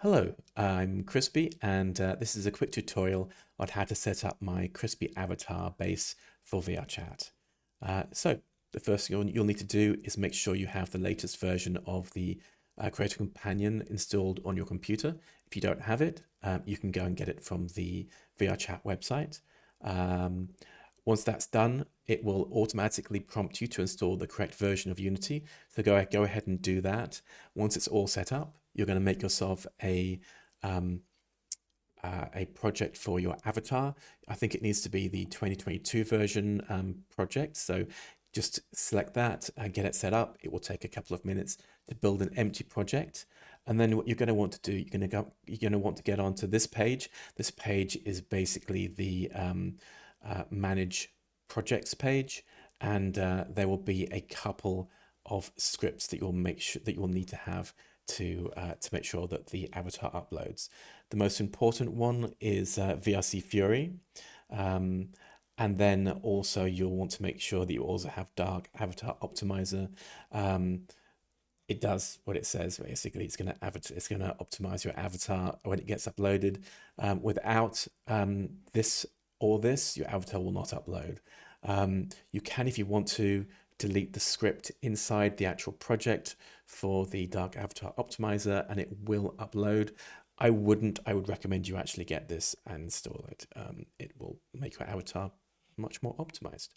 Hello, I'm Crispy, and this is a quick tutorial on how to set up my Crispy avatar base for VR chat. So the first thing you'll need to do is make sure you have the latest version of the Creator Companion installed on your computer. If you don't have it, you can go and get it from the VR chat website. Once that's done, it will automatically prompt you to install the correct version of Unity. So go ahead and do that. Once it's all set up, you're going to make yourself a project for your avatar. I think it needs to be the 2022 version project. So just select that and get it set up. It will take a couple of minutes to build an empty project. And then what you're going to want to do, you're going to want to get onto this page. This page is basically the manage projects page, and there will be a couple of scripts that you'll need to have to make sure that the avatar uploads. The most important one is VRCFury, and then also you'll want to make sure that you also have Dark Avatar Optimizer. It does what it says. Basically, it's going to optimize your avatar when it gets uploaded. Without this, your avatar will not upload. You can, if you want to, delete the script inside the actual project for the Dark Avatar Optimizer, and it will upload. I wouldn't. I would recommend you actually get this and install it. It will make your avatar much more optimized.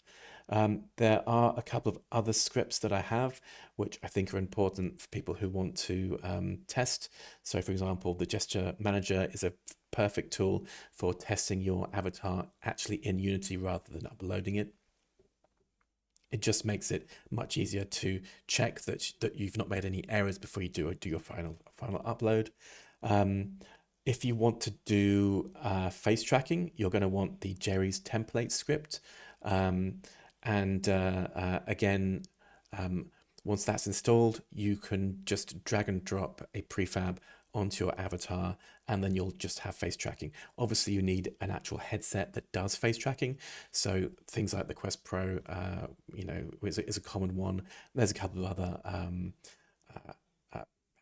There are a couple of other scripts that I have, which I think are important for people who want to test. So for example, the gesture manager is a perfect tool for testing your avatar actually in Unity rather than uploading it. It just makes it much easier to check that you've not made any errors before you do your final upload. If you want to do face tracking, you're going to want the Jerry's template script. Again, once that's installed, you can just drag and drop a prefab onto your avatar, and then you'll just have face tracking. Obviously, you need an actual headset that does face tracking. So things like the Quest Pro, is a common one. There's a couple of other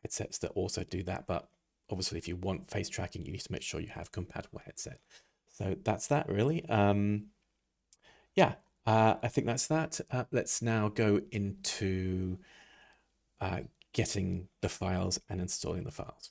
headsets that also do that, but obviously, if you want face tracking, you need to make sure you have compatible headset. So that's that, really. I think that's that. Let's now go into getting the files and installing the files.